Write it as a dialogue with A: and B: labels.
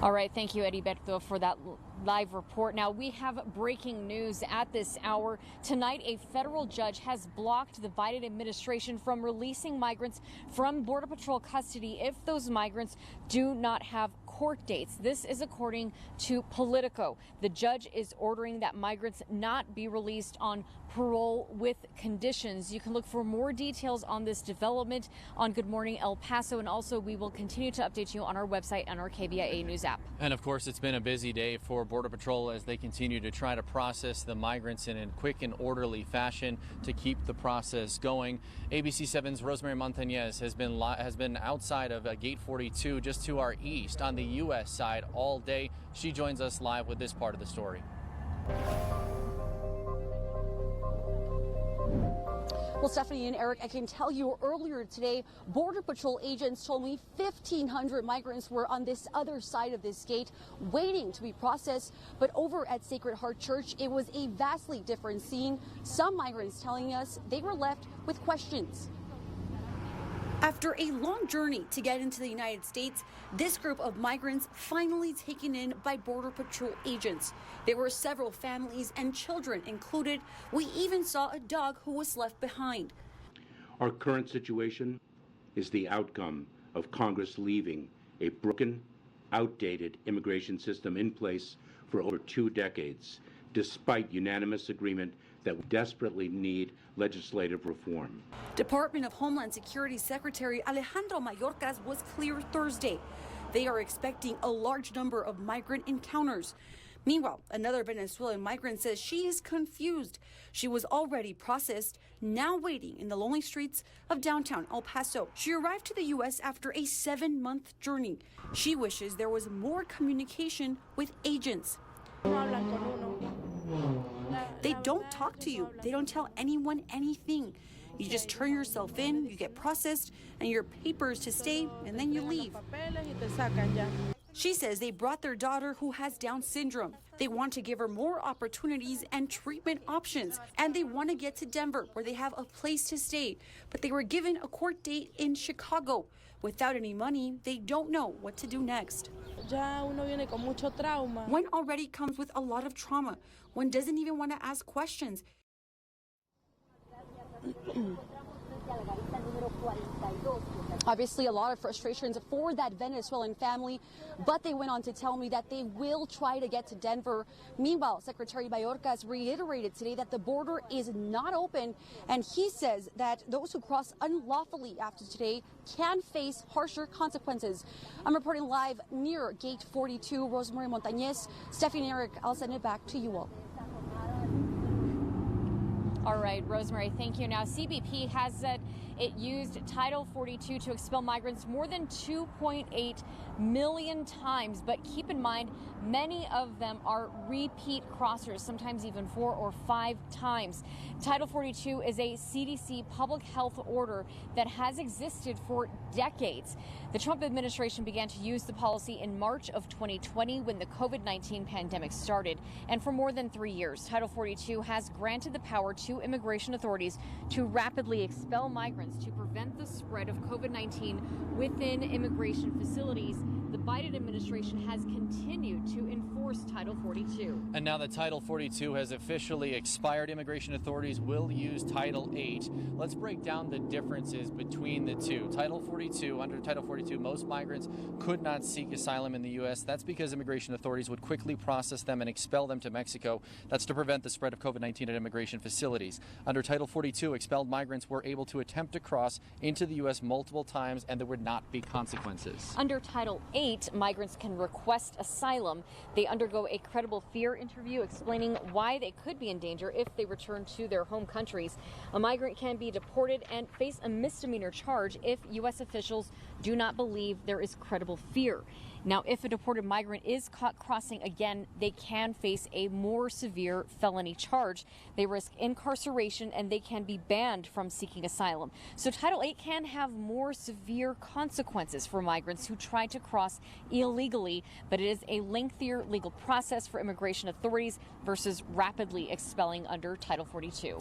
A: All right, thank you, Heriberto, for that live report. Now, we have breaking news at this hour. Tonight, a federal judge has blocked the Biden administration from releasing migrants from Border Patrol custody if those migrants do not have court dates. This is according to Politico. The judge is ordering that migrants not be released on parole with conditions. You can look for more details on this development on Good Morning El Paso, and also we will continue to update you on our website and our KBIA News app.
B: And of course, it's been a busy day for Border Patrol as they continue to try to process the migrants in a quick and orderly fashion to keep the process going. ABC 7's Rosemary Montañez has been outside of Gate 42 just to our east on the U.S. side all day. She joins us live with this part of the story.
C: Well, Stephanie and Eric, I can tell you earlier today, Border Patrol agents told me 1,500 migrants were on this other side of this gate waiting to be processed. But over at Sacred Heart Church, it was a vastly different scene. Some migrants telling us they were left with questions. After a long journey to get into the United States, this group of migrants finally taken in by Border Patrol agents. There were several families and children included. We even saw a dog who was left behind.
D: Our current situation is the outcome of Congress leaving a broken, outdated immigration system in place for over 2 decades, despite unanimous agreement that we desperately need legislative reform.
C: Department of Homeland Security Secretary Alejandro Mayorkas was clear Thursday. They are expecting a large number of migrant encounters. Meanwhile, another Venezuelan migrant says she is confused. She was already processed, now waiting in the lonely streets of downtown El Paso. She arrived to the U.S. after a 7-month journey. She wishes there was more communication with agents. They don't talk to you. They don't tell anyone anything. You just turn yourself in, you get processed, and your papers to stay, and then you leave. She says they brought their daughter who has Down syndrome. They want to give her more opportunities and treatment options, and they want to get to Denver where they have a place to stay. But they were given a court date in Chicago. Without any money, they don't know what to do next. One already comes with a lot of trauma. One doesn't even want to ask questions. Obviously, a lot of frustrations for that Venezuelan family, but they went on to tell me that they will try to get to Denver. Meanwhile, Secretary Mayorkas reiterated today that the border is not open, and he says that those who cross unlawfully after today can face harsher consequences. I'm reporting live near Gate 42, Rosemary Montañez. Stephanie and Eric, I'll send it back to you all.
A: All right, Rosemary, thank you. Now, CBP has said it used Title 42 to expel migrants more than 2.8 million times. But keep in mind, many of them are repeat crossers, sometimes even 4 or 5 times. Title 42 is a CDC public health order that has existed for decades. The Trump administration began to use the policy in March of 2020 when the COVID-19 pandemic started. And for more than 3 years, Title 42 has granted the power to immigration authorities to rapidly expel migrants to prevent the spread of COVID-19 within immigration facilities. The Biden administration has continued to enforce Title 42.
B: And now that Title 42 has officially expired, immigration authorities will use Title 8. Let's break down the differences between the two. Under Title 42, most migrants could not seek asylum in the U.S. That's because immigration authorities would quickly process them and expel them to Mexico. That's to prevent the spread of COVID-19 at immigration facilities. Under Title 42, expelled migrants were able to attempt to cross into the U.S. multiple times, and there would not be consequences.
A: Under Title 8, migrants can request asylum. They undergo a credible fear interview explaining why they could be in danger if they return to their home countries. A migrant can be deported and face a misdemeanor charge if U.S. officials do not believe there is credible fear. Now, if a deported migrant is caught crossing again, they can face a more severe felony charge. They risk incarceration and they can be banned from seeking asylum. So Title 8 can have more severe consequences for migrants who try to cross illegally, but it is a lengthier legal process for immigration authorities versus rapidly expelling under Title 42.